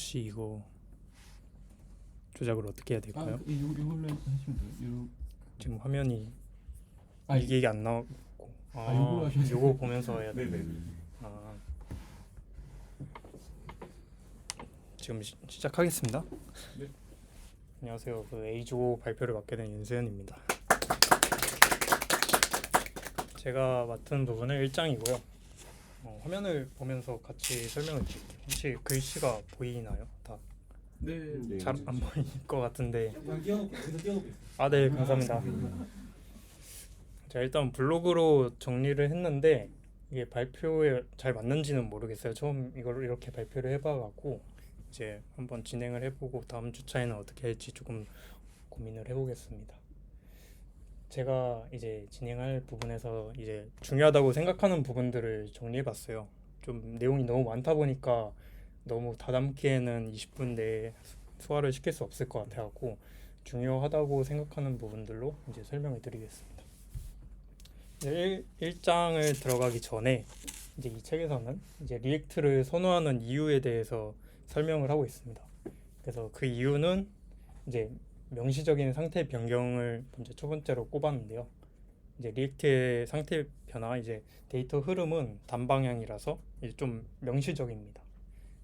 혹시 이거 조작을 어떻게 해야 될까요? 이걸로 하시면 돼요. 지금 화면이 아, 이게 안 나오고 요걸로 하셔야 돼요. 요거 보면서 해야 돼. 네네네. 아, 지금 시작하겠습니다. 네. 안녕하세요. 그 A조 발표를 맡게 된 윤세현입니다. 제가 맡은 부분은 1장이고요. 화면을 보면서 같이 설명을 드릴게요. 혹시 글씨가 보이나요? 다 네. 잘 안 보일 것 같은데. 그냥 띄워놓고 여기서 띄워놓고 있어요. 아, 네, 감사합니다. 제가 일단 블로그로 정리를 했는데 이게 발표에 잘 맞는지는 모르겠어요. 처음 이걸 이렇게 발표를 해봐갖고 이제 한번 진행을 해보고 다음 주차에는 어떻게 할지 조금 고민을 해보겠습니다. 제가 이제 진행할 부분에서 이제 중요하다고 생각하는 부분들을 정리해봤어요. 좀 내용이 너무 많다 보니까 너무 다 담기에는 20분 내에 소화를 시킬 수 없을 것 같아갖고 중요하다고 생각하는 부분들로 이제 설명을 드리겠습니다. 1장을 들어가기 전에 이제 이 책에서는 이제 리액트를 선호하는 이유에 대해서 설명을 하고 있습니다. 그래서 그 이유는 이제 명시적인 상태 변경을 먼저 첫 번째로 꼽았는데요. 이제 리액트의 상태 변화, 이제 데이터 흐름은 단방향이라서 이제 좀 명시적입니다.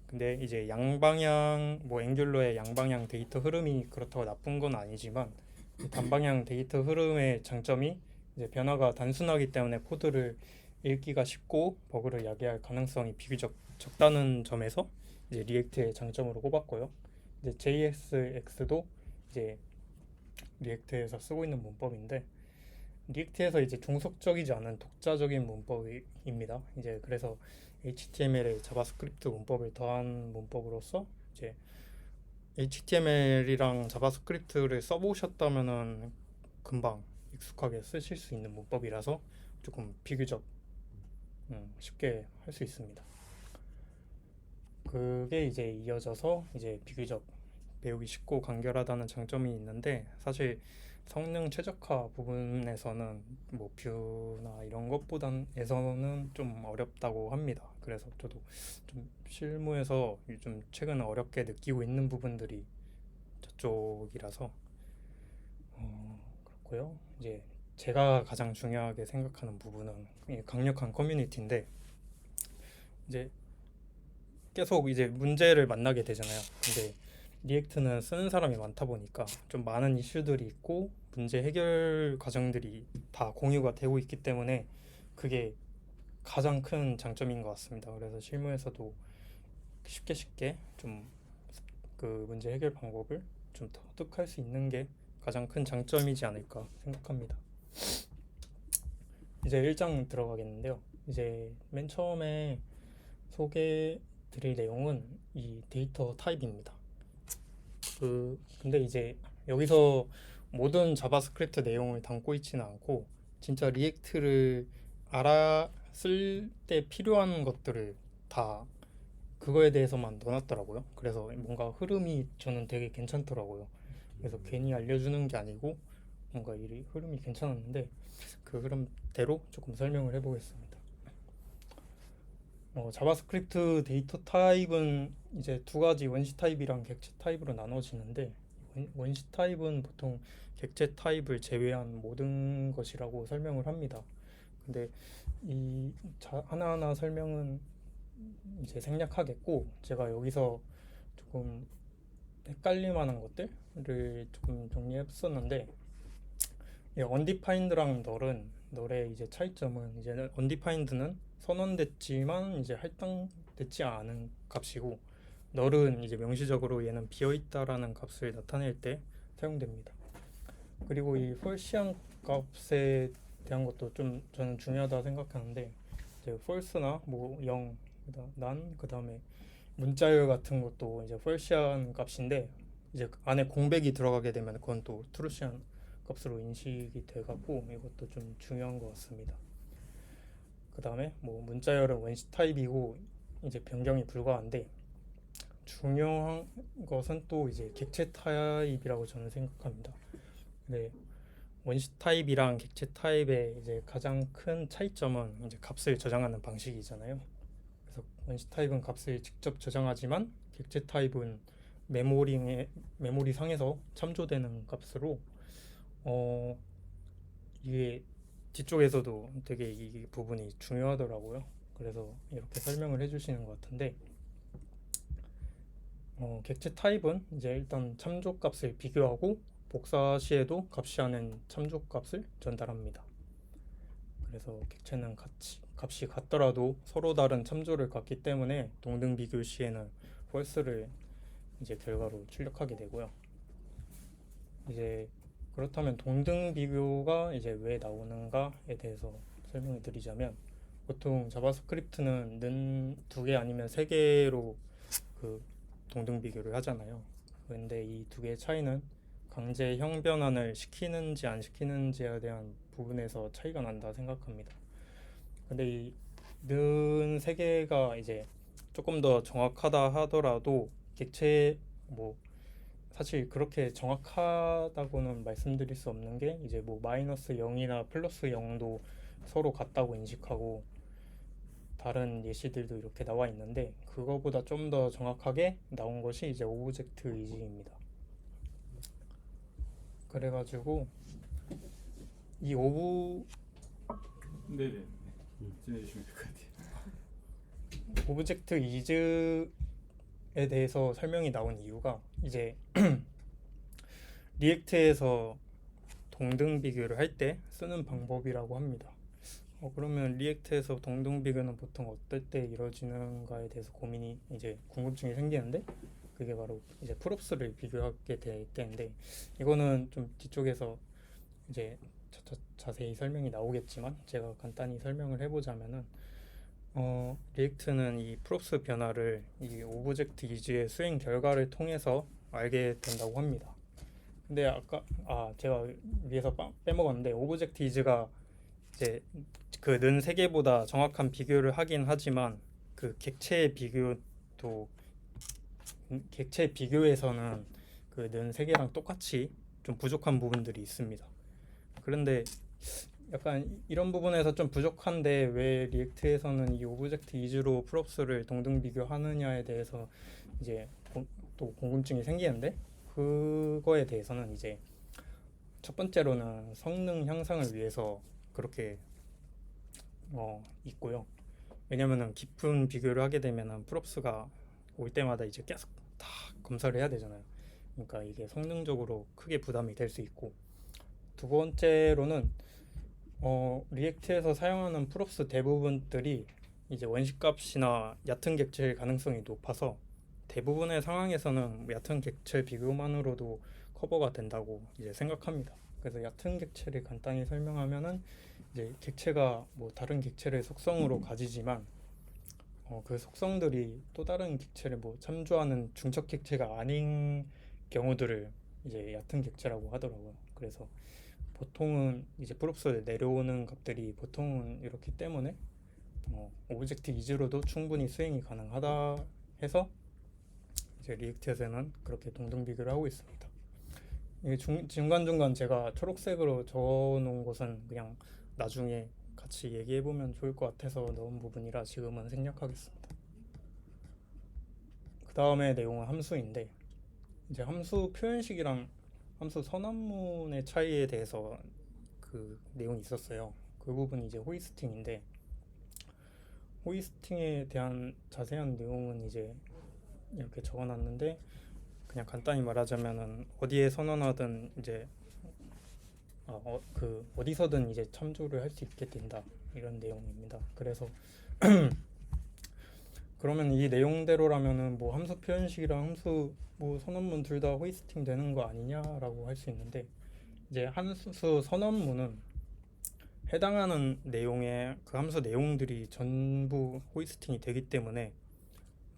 근데 이제 양방향, 앵귤러의 양방향 데이터 흐름이 그렇다고 나쁜 건 아니지만 단방향 데이터 흐름의 장점이 이제 변화가 단순하기 때문에 코드를 읽기가 쉽고 버그를 야기할 가능성이 비교적 적다는 점에서 이제 리액트의 장점으로 꼽았고요. 이제 JSX도 이제 리액트에서 쓰고 있는 문법인데 리액트에서 이제 종속적이지 않은 독자적인 문법입니다. 이제 그래서 HTML에 자바스크립트 문법을 더한 문법으로서 이제 HTML이랑 자바스크립트를 써보셨다면은 금방 익숙하게 쓰실 수 있는 문법이라서 조금 비교적 쉽게 할 수 있습니다. 그게 이제 이어져서 이제 비교적 배우기 쉽고 간결하다는 장점이 있는데 사실 성능 최적화 부분에서는 뷰나 이런 것보다는 좀 어렵다고 합니다. 그래서 저도 좀 실무에서 요즘 최근 어렵게 느끼고 있는 부분들이 저쪽이라서 그렇고요. 이제 제가 가장 중요하게 생각하는 부분은 이 강력한 커뮤니티인데 이제 계속 이제 문제를 만나게 되잖아요. 근데 리액트는 쓰는 사람이 많다 보니까 좀 많은 이슈들이 있고 문제 해결 과정들이 다 공유가 되고 있기 때문에 그게 가장 큰 장점인 것 같습니다. 그래서 실무에서도 쉽게 좀 그 문제 해결 방법을 좀 터득할 수 있는 게 가장 큰 장점이지 않을까 생각합니다. 이제 1장 들어가겠는데요. 이제 맨 처음에 소개 드릴 내용은 이 데이터 타입입니다. 근데 이제 여기서 모든 자바스크립트 내용을 담고 있지는 않고 진짜 리액트를 알았을 때 필요한 것들을 다 그거에 대해서만 넣어놨더라고요. 그래서 뭔가 흐름이 저는 되게 괜찮더라고요. 그래서 괜히 알려주는 게 아니고 뭔가 이 흐름이 괜찮았는데 그 흐름대로 조금 설명을 해보겠습니다. 자바스크립트 데이터 타입은 이제 두 가지 원시 타입이랑 객체 타입으로 나눠지는데 원시 타입은 보통 객체 타입을 제외한 모든 것이라고 설명을 합니다. 근데 이 하나하나 설명은 이제 생략하겠고 제가 여기서 조금 헷갈릴 만한 것들을 조금 정리했었는데 undefined랑 널의 이제 차이점은 이제 undefined는 선언됐지만 이제 할당됐지 않은 값이고 널은 이제 명시적으로 얘는 비어있다라는 값을 나타낼 때 사용됩니다. 그리고 이 false한 값에 대한 것도 좀 저는 중요하다 생각하는데 이제 false나 0, 난 그다음에 문자열 같은 것도 이제 false한 값인데 이제 안에 공백이 들어가게 되면 그건 또 true한 값으로 인식이 돼갖고 이것도 좀 중요한 것 같습니다. 그 다음에 문자열은 원시 타입이고 이제 변경이 불가한데 중요한 것은 또 이제 객체 타입이라고 저는 생각합니다. 네, 원시 타입이랑 객체 타입의 이제 가장 큰 차이점은 이제 값을 저장하는 방식이잖아요. 그래서 원시 타입은 값을 직접 저장하지만 객체 타입은 메모리 상에서 참조되는 값으로 어, 이게 뒤쪽에서도 되게 이 부분이 중요하더라고요. 그래서 이렇게 설명을 해주시는 것 같은데 객체 타입은 이제 일단 참조 값을 비교하고 복사 시에도 값이하는 참조 값을 전달합니다. 그래서 객체는 값이 같더라도 서로 다른 참조를 갖기 때문에 동등 비교 시에는 false를 이제 결과로 출력하게 되고요. 이제 그렇다면 동등 비교가 이제 왜 나오는가에 대해서 설명을 드리자면 보통 자바스크립트는 는 2개 아니면 3개로 그 동등 비교를 하잖아요. 근데 이 두 개의 차이는 강제 형 변환을 시키는지 안 시키는지에 대한 부분에서 차이가 난다 생각합니다. 근데 이 는 3개가 이제 조금 더 정확하다 하더라도 객체 뭐 사실 그렇게 정확하다고는 말씀드릴 수 없는 게 이제 뭐 마이너스 0이나 플러스 0도 서로 같다고 인식하고 다른 예시들도 이렇게 나와 있는데 그거보다 좀 더 정확하게 나온 것이 이제 오브젝트 이지입니다. 그래가지고 이 네네. 지내주시면 될 것 같아요. 오브젝트 이즈에 대해서 설명이 나온 이유가 이제 리액트에서 동등 비교를 할 때 쓰는 방법이라고 합니다. 그러면 리액트에서 동등 비교는 보통 어떨 때 이루어지는가에 대해서 고민이 이제 궁금증이 생기는데 그게 바로 이제 프롭스를 비교하게 될 때인데 이거는 좀 뒤쪽에서 이제 자세히 설명이 나오겠지만 제가 간단히 설명을 해보자면은 리액트는 이 프롭스 변화를 이 오브젝트 이즈의 수행 결과를 통해서 알게 된다고 합니다. 근데 아까 제가 위에서 빼먹었는데 오브젝트 이즈가 이제 그 는 3개보다 정확한 비교를 하긴 하지만 그 객체 비교에서는 그 는 3개랑 똑같이 좀 부족한 부분들이 있습니다. 그런데 약간 이런 부분에서 좀 부족한데 왜 리액트에서는 이 오브젝트 이즈로 프롭스를 동등 비교하느냐에 대해서 이제 또 궁금증이 생기는데 그거에 대해서는 이제 첫 번째로는 성능 향상을 위해서 그렇게 있고요. 왜냐면은 깊은 비교를 하게 되면은 프롭스가 올 때마다 이제 계속 다 검사를 해야 되잖아요. 그러니까 이게 성능적으로 크게 부담이 될 수 있고 두 번째로는 리액트에서 사용하는 프롭스 대부분들이 이제 원시값이나 얕은 객체일 가능성이 높아서 대부분의 상황에서는 얕은 객체 비교만으로도 커버가 된다고 이제 생각합니다. 그래서 얕은 객체를 간단히 설명하면은 이제 객체가 뭐 다른 객체를 속성으로 가지지만 그 속성들이 또 다른 객체를 뭐 참조하는 중첩 객체가 아닌 경우들을 이제 얕은 객체라고 하더라고요. 그래서 보통은 이제 프롭스에 내려오는 값들이 보통은 이렇기 때문에 오브젝트 이즈로도 충분히 수행이 가능하다 해서 이제 리액트에서는 그렇게 동등 비교를 하고 있습니다. 이게 중간중간 제가 초록색으로 적어놓은 것은 그냥 나중에 같이 얘기해보면 좋을 것 같아서 넣은 부분이라 지금은 생략하겠습니다. 그 다음에 내용은 함수인데 이제 함수 표현식이랑 함수 선언문의 차이에 대해서 그 내용이 있었어요. 그 부분이 이제 호이스팅인데 호이스팅에 대한 자세한 내용은 이제 이렇게 적어놨는데 그냥 간단히 말하자면은 어디에 선언하든 이제 어디서든 이제 참조를 할 수 있게 된다 이런 내용입니다. 그래서 그러면 이 내용대로라면은 뭐 함수 표현식이랑 함수 뭐 선언문 둘 다 호이스팅 되는 거 아니냐라고 할 수 있는데 이제 함수 선언문은 해당하는 내용의 그 함수 내용들이 전부 호이스팅이 되기 때문에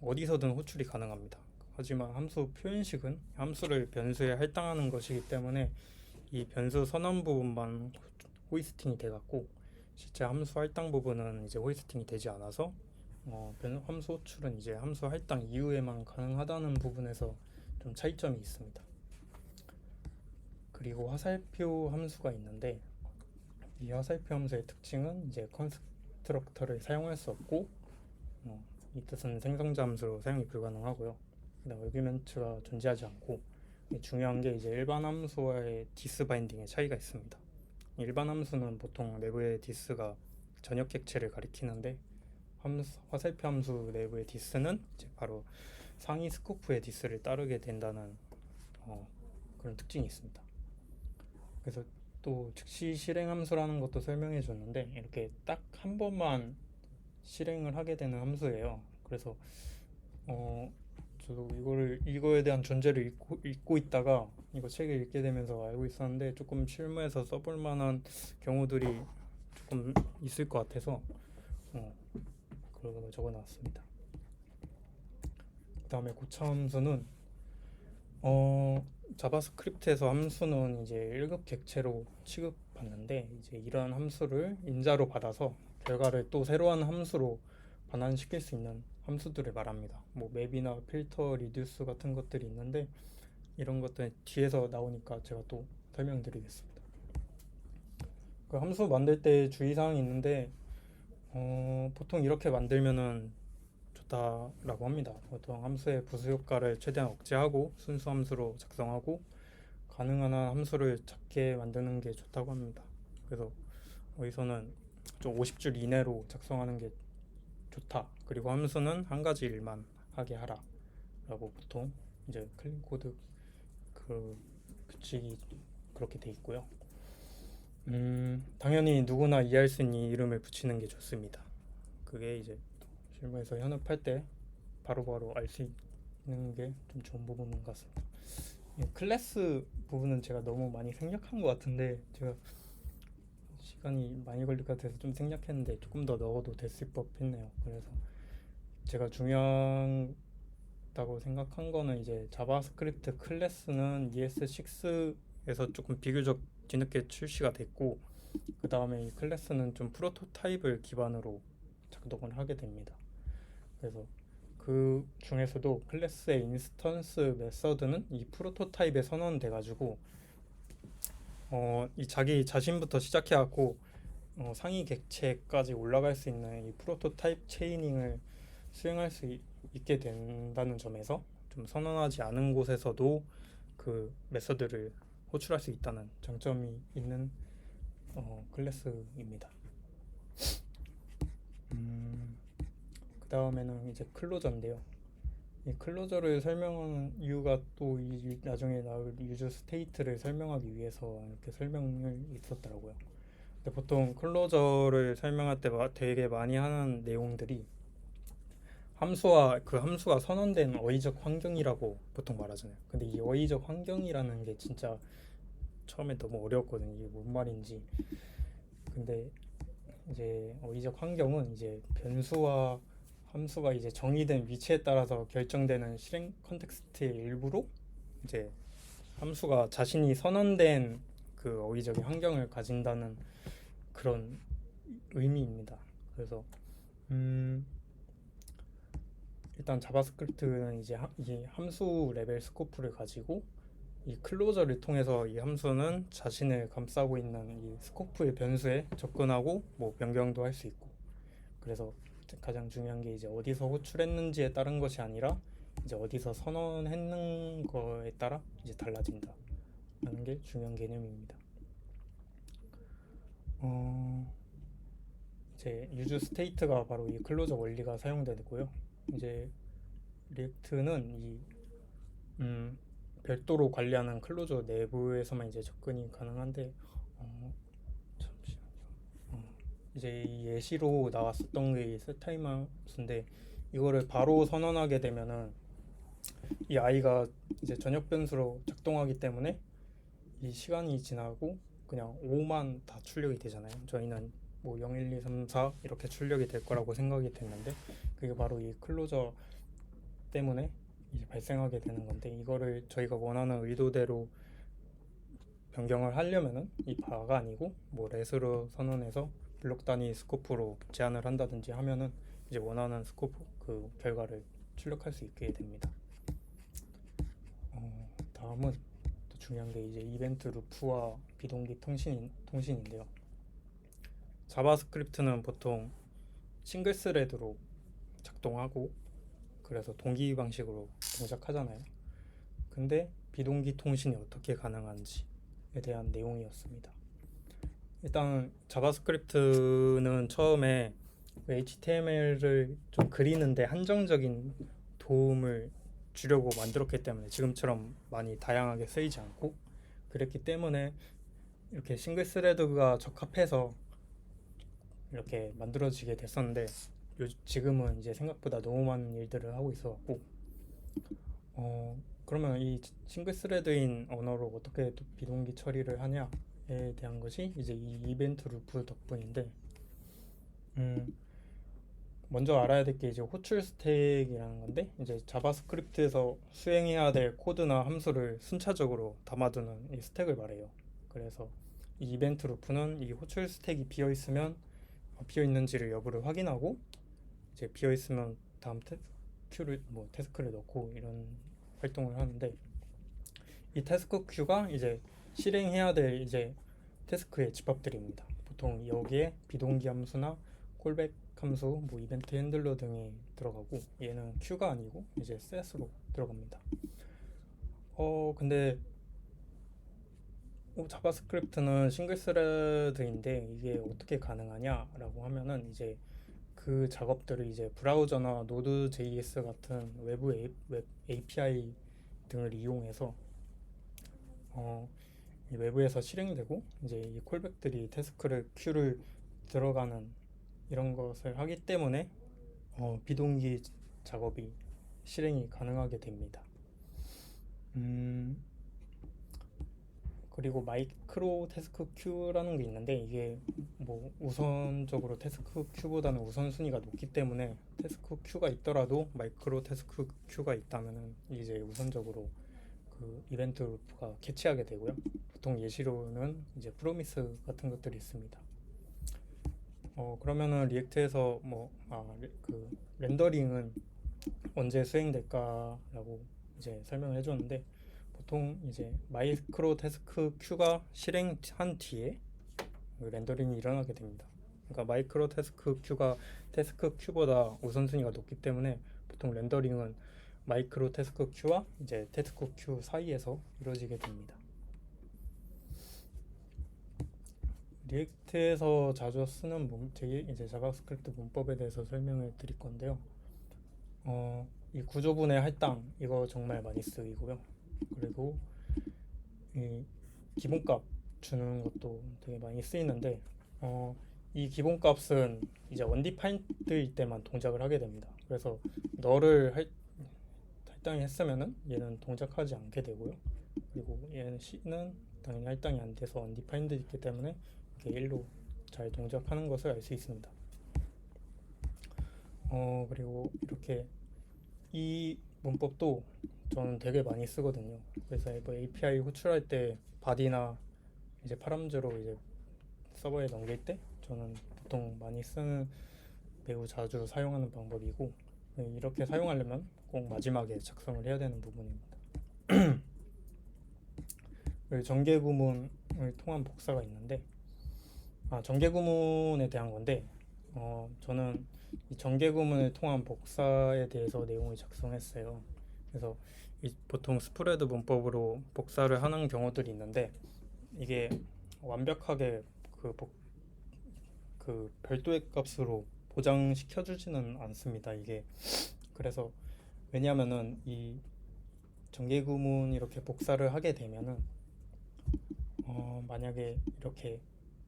어디서든 호출이 가능합니다. 하지만 함수 표현식은 함수를 변수에 할당하는 것이기 때문에 이 변수 선언 부분만 호이스팅이 돼갖고 실제 함수 할당 부분은 이제 호이스팅이 되지 않아서 함수 호출은 이제 함수 할당 이후에만 가능하다는 부분에서 좀 차이점이 있습니다. 그리고 화살표 함수가 있는데 이 화살표 함수의 특징은 이제 컨스트럭터를 사용할 수 없고 이 뜻은 생성자 함수로 사용이 불가능하고요. 그다음 아규멘트가 존재하지 않고 중요한 게 이제 일반 함수와의 디스 바인딩의 차이가 있습니다. 일반 함수는 보통 내부의 디스가 전역 객체를 가리키는데 화살표 함수 내부의 디스는 이제 바로 상위 스코프의 디스를 따르게 된다는 그런 특징이 있습니다. 그래서 또 즉시 실행 함수라는 것도 설명해 줬는데 이렇게 딱 한 번만 실행을 하게 되는 함수예요. 그래서 저도 이거에 대한 존재를 잊고 있다가 이거 책을 읽게 되면서 알고 있었는데 조금 실무에서 써볼 만한 경우들이 조금 있을 것 같아서 그런 걸 적어놨습니다. 그 다음에 고차 함수는 자바스크립트에서 함수는 이제 1급 객체로 취급받는데 이제 이러한 함수를 인자로 받아서 결과를 또 새로운 함수로 반환시킬 수 있는 함수들을 말합니다. 뭐 맵이나 필터, 리듀스 같은 것들이 있는데 이런 것들 뒤에서 나오니까 제가 또 설명드리겠습니다. 그 함수 만들 때 주의사항이 있는데 보통 이렇게 만들면은 좋다라고 합니다. 보통 함수의 부수 효과를 최대한 억제하고 순수 함수로 작성하고 가능한 한 함수를 작게 만드는 게 좋다고 합니다. 그래서 여기서는 좀 50줄 이내로 작성하는 게 좋다. 그리고 함수는 한 가지 일만 하게 하라 라고 보통 이제 클린 코드 그 규칙이 그렇게 돼 있고요. 당연히 누구나 이해할 수 있는 이름을 붙이는 게 좋습니다. 그게 이제 실무에서 현업할 때 바로바로 알 수 있는 게 좀 좋은 부분 같습니다. 클래스 부분은 제가 너무 많이 생략한 것 같은데 제가 시간이 많이 걸릴 것 같아서 좀 생략했는데 조금 더 넣어도 됐을 법했네요. 그래서 제가 중요하다고 생각한 거는 이제 자바스크립트 클래스는 ES6에서 조금 비교적 뒤늦게 출시가 됐고 그 다음에 이 클래스는 좀 프로토타입을 기반으로 작동을 하게 됩니다. 그래서 그 중에서도 클래스의 인스턴스 메서드는 이 프로토타입에 선언돼 가지고 이 자기 자신부터 시작해갖고 상위 객체까지 올라갈 수 있는 이 프로토타입 체이닝을 수행할 수 있게 된다는 점에서 좀 선언하지 않은 곳에서도 그 메서드를 호출할 수 있다는 장점이 있는 클래스입니다. 그 다음에는 이제 클로저인데요. 이 클로저를 설명하는 이유가 또 나중에 나올 유저 스테이트를 설명하기 위해서 이렇게 설명을 있었더라고요. 근데 보통 클로저를 설명할 때 되게 많이 하는 내용들이 함수와 그 함수가 선언된 어휘적 환경이라고 보통 말하잖아요. 근데 이 어휘적 환경이라는 게 진짜 처음에 너무 어려웠거든요. 이게 뭔 말인지. 근데 이제 어휘적 환경은 이제 변수와 함수가 이제 정의된 위치에 따라서 결정되는 실행 컨텍스트의 일부로 이제 함수가 자신이 선언된 그 어휘적인 환경을 가진다는 그런 의미입니다. 그래서 일단 자바스크립트는 이제 이 함수 레벨 스코프를 가지고 이 클로저를 통해서 이 함수는 자신을 감싸고 있는 이 스코프의 변수에 접근하고 뭐 변경도 할 수 있고 그래서 가장 중요한 게 이제 어디서 호출했는지에 따른 것이 아니라 이제 어디서 선언했는 거에 따라 이제 달라진다 라는 게 중요한 개념입니다. 이제 유즈 스테이트가 바로 이 클로저 원리가 사용되고요. 이제 리액트는 이 별도로 관리하는 클로저 내부에서만 이제 접근이 가능한데 이제 이 예시로 나왔었던 게 셋타임 함수인데 이거를 바로 선언하게 되면은 이 아이가 이제 전역 변수로 작동하기 때문에 이 시간이 지나고 그냥 5만 다 출력이 되잖아요. 저희는 뭐 0, 1, 2, 3, 4 이렇게 출력이 될 거라고 생각이 됐는데 그게 바로 이 클로저 때문에 이제 발생하게 되는 건데 이거를 저희가 원하는 의도대로 변경을 하려면은 이 바가 아니고 뭐 렛으로 선언해서 블록 단위 스코프로 제한을 한다든지 하면은 이제 원하는 스코프 그 결과를 출력할 수 있게 됩니다. 다음은 또 중요한 게 이제 이벤트 루프와 비동기 통신인데요. 자바스크립트는 보통 싱글 스레드로 작동하고 그래서 동기 방식으로 동작하잖아요. 근데 비동기 통신이 어떻게 가능한지에 대한 내용이었습니다. 일단 자바스크립트는 처음에 HTML을 좀 그리는데 한정적인 도움을 주려고 만들었기 때문에 지금처럼 많이 다양하게 쓰이지 않고, 그랬기 때문에 이렇게 싱글 스레드가 적합해서 이렇게 만들어지게 됐었는데, 지금은 이제 생각보다 너무 많은 일들을 하고 있어갖고 그러면 이 싱글 스레드인 언어로 어떻게 또 비동기 처리를 하냐에 대한 것이 이제 이 이벤트 루프 덕분인데, 먼저 알아야 될 게 이제 호출 스택이라는 건데, 이제 자바스크립트에서 수행해야 될 코드나 함수를 순차적으로 담아두는 이 스택을 말해요. 그래서 이 이벤트 루프는 이 호출 스택이 비어 있으면 비어 있는지를 여부를 확인하고, 이제 비어 있으면 다음 태스크를 넣고 이런 활동을 하는데, 이 태스크 큐가 이제 실행해야 될 이제 태스크의 집합들입니다. 보통 여기에 비동기 함수나 콜백 함수, 뭐 이벤트 핸들러 등이 들어가고, 얘는 큐가 아니고 이제 셋으로 들어갑니다. 근데 자바스크립트는 싱글 스레드인데 이게 어떻게 가능하냐라고 하면은, 이제 그 작업들을 이제 브라우저나 노드.js 같은 웹 API 등을 이용해서 이 외부에서 실행되고, 이제 이 콜백들이 태스크를 큐를 들어가는 이런 것을 하기 때문에 비동기 작업이 실행이 가능하게 됩니다. 그리고 마이크로 태스크 큐라는 게 있는데, 이게 뭐 우선적으로 태스크 큐보다는 우선순위가 높기 때문에 태스크 큐가 있더라도 마이크로 태스크 큐가 있다면은 이제 우선적으로 그 이벤트 루프가 캐치하게 되고요. 보통 예시로는 이제 프로미스 같은 것들이 있습니다. 그러면은 리액트에서 그 렌더링은 언제 수행될까라고 이제 설명을 해줬는데, 보통 이제 마이크로 태스크 큐가 실행한 뒤에 렌더링이 일어나게 됩니다. 그러니까 마이크로 태스크 큐가 태스크 큐보다 우선순위가 높기 때문에 보통 렌더링은 마이크로 태스크 큐와 이제 태스크 큐 사이에서 이루어지게 됩니다. 리액트에서 자주 쓰는 이제 자바스크립트 문법에 대해서 설명을 드릴 건데요. 이 구조분의 할당, 이거 정말 많이 쓰이고요. 그리고 이 기본값 주는 것도 되게 많이 쓰이는데, 이 기본값은 이제 언디파인드일 때만 동작을 하게 됩니다. 그래서 너를 할당이 했으면은 얘는 동작하지 않게 되고요. 그리고 얘는 C는 당연히 할당이 안 돼서 언디파인드 있기 때문에 이렇게 1로 잘 동작하는 것을 알 수 있습니다. 그리고 이렇게 이 문법도 저는 되게 많이 쓰거든요. 그래서 뭐 API 호출할 때 바디나 이제 파람즈로 이제 서버에 넘길 때 저는 보통 많이 쓰는, 매우 자주 사용하는 방법이고, 이렇게 사용하려면 꼭 마지막에 작성을 해야 되는 부분입니다. 그리고 전개 구문을 통한 복사가 있는데, 전개 구문에 대한 건데, 저는 이 전개 구문을 통한 복사에 대해서 내용을 작성했어요. 그래서 보통 스프레드 문법으로 복사를 하는 경우들이 있는데, 이게 완벽하게 그 별도의 값으로 보장시켜주지는 않습니다. 이게 그래서, 왜냐하면은 이 전개 구문 이렇게 복사를 하게 되면은 만약에 이렇게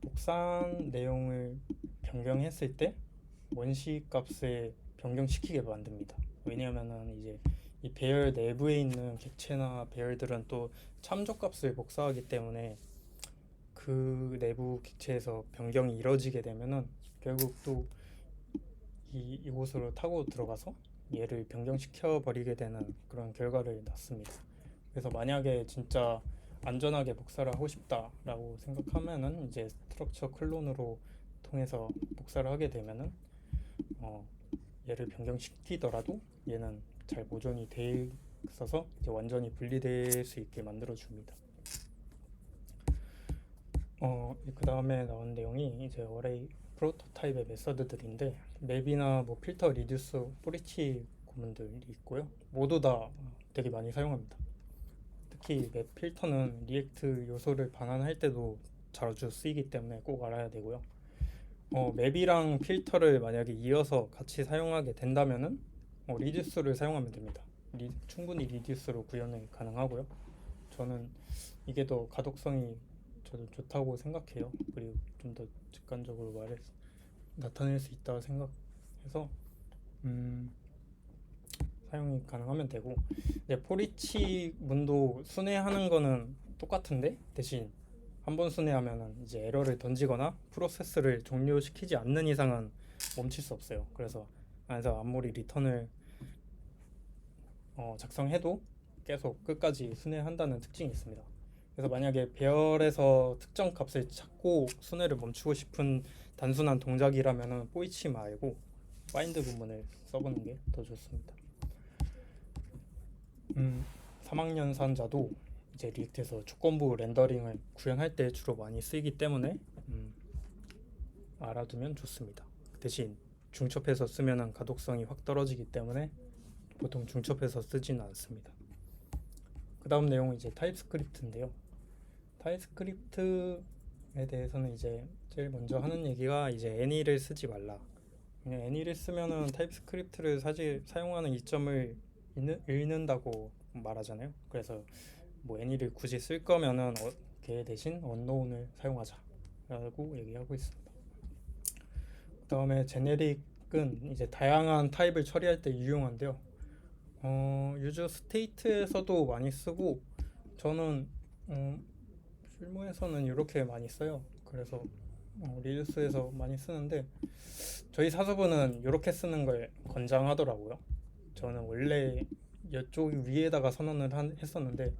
복사한 내용을 변경했을 때 원시 값을 변경시키게 만듭니다. 왜냐하면은 이제 이 배열 내부에 있는 객체나 배열들은 또 참조 값을 복사하기 때문에 그 내부 객체에서 변경이 이뤄지게 되면은 결국 또 이곳으로 타고 들어가서 얘를 변경시켜 버리게 되는 그런 결과를 낳습니다. 그래서 만약에 진짜 안전하게 복사를 하고 싶다라고 생각하면은 이제 스트럭처 클론으로 통해서 복사를 하게 되면은 얘를 변경시키더라도 얘는 잘 보존이 돼 있어서 이제 완전히 분리될 수 있게 만들어 줍니다. 그 다음에 나온 내용이 이제 어레이 프로토타입의 메서드들인데 맵이나 뭐 필터, 리듀스, 브릿지 구문들이 있고요. 모두 다 되게 많이 사용합니다. 특히 맵 필터는 리액트 요소를 반환할 때도 자주 쓰이기 때문에 꼭 알아야 되고요. 맵이랑 필터를 만약에 이어서 같이 사용하게 된다면은 리듀스를 사용하면 됩니다. 충분히 리듀스로 구현이 가능하고요. 저는 이게 더 가독성이 저도 좋다고 생각해요. 그리고 좀 더 직관적으로 나타낼 수 있다고 생각해서 사용이 가능하면 되고, 이제 포리치 문도 순회하는 거는 똑같은데 대신 한 번 순회하면은 이제 에러를 던지거나 프로세스를 종료시키지 않는 이상은 멈출 수 없어요. 그래서 아무리 리턴을 작성해도 계속 끝까지 순회한다는 특징이 있습니다. 그래서 만약에 배열에서 특정 값을 찾고 순회를 멈추고 싶은 단순한 동작이라면은 포이치 말고 파인드 구문을 써보는 게 더 좋습니다. 3학년산자도 이제 리액트에서 조건부 렌더링을 구현할 때 주로 많이 쓰이기 때문에 알아두면 좋습니다. 대신 중첩해서 쓰면은 가독성이 확 떨어지기 때문에 보통 중첩해서 쓰지는 않습니다. 그 다음 내용은 이제 타입스크립트인데요. 타입스크립트에 대해서는 이제 제일 먼저 하는 얘기가 이제 any를 쓰지 말라. 그냥 any를 쓰면은 타입스크립트를 사실 사용하는 이점을 잃는다고 말하잖아요. 그래서 뭐 any를 굳이 쓸 거면은 걔 대신 unknown을 사용하자라고 얘기하고 있습니다. 그 다음에 제네릭은 이제 다양한 타입을 처리할 때 유용한데요. 유저 스테이트에서도 많이 쓰고 저는 실무에서는 이렇게 많이 써요. 그래서 리듀스에서 많이 쓰는데 저희 사수부는 이렇게 쓰는 걸 권장하더라고요. 저는 원래 이쪽 위에다가 선언을 했었는데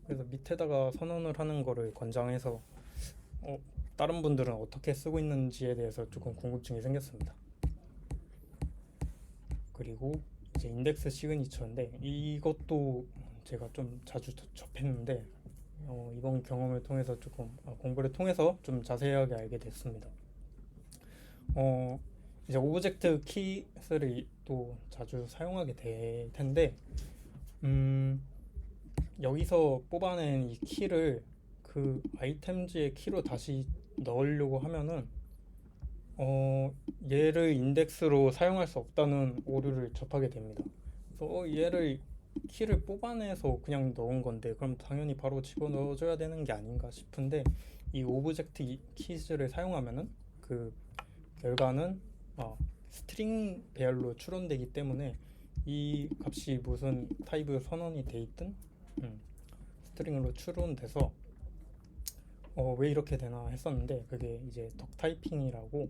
그래서 밑에다가 선언을 하는 거를 권장해서 다른 분들은 어떻게 쓰고 있는지에 대해서 조금 궁금증이 생겼습니다. 그리고 이제 인덱스 시그니처인데 이것도 제가 좀 자주 접했는데 이번 경험을 통해서 조금 공부를 통해서 좀 자세하게 알게 됐습니다. 이제 오브젝트 키스를 또 자주 사용하게 될 텐데 여기서 뽑아낸 이 키를 그 아이템즈의 키로 다시 넣으려고 하면은 얘를 인덱스로 사용할 수 없다는 오류를 접하게 됩니다. 그래서 얘를 키를 뽑아내서 그냥 넣은 건데 그럼 당연히 바로 집어넣어줘야 되는 게 아닌가 싶은데 이 오브젝트 키즈를 사용하면은 그 결과는 스트링 배열로 추론되기 때문에 이 값이 무슨 타입으로 선언이 돼 있든 스트링으로 추론돼서 왜 이렇게 되나 했었는데 그게 이제 덕 타이핑이라고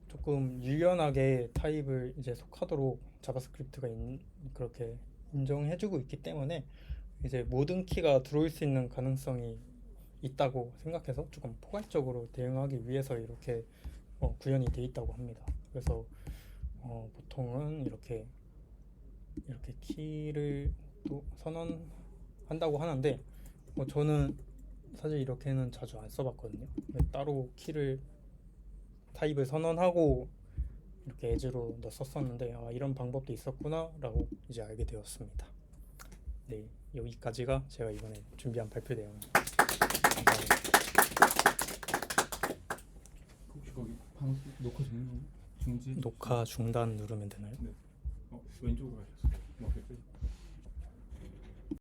조금 유연하게 타입을 이제 속하도록 자바스크립트가 그렇게 인정해주고 있기 때문에 이제 모든 키가 들어올 수 있는 가능성이 있다고 생각해서 조금 포괄적으로 대응하기 위해서 이렇게 구현이 돼 있다고 합니다. 그래서 보통은 이렇게 키를 또 선언한다고 하는데 저는 사실 이렇게는 자주 안 써봤거든요. 따로 키를 타입을 선언하고 이렇게 에즈로 넣었었는데 이런 방법도 있었구나 라고 이제 알게 되었습니다. 네, 여기까지가 제가 이번에 준비한 발표 내용입니다. 감사합니다. 혹시 거기 방송 녹화 중지? 녹화 중단 누르면 되나요? 네. 왼쪽으로 가셨어요.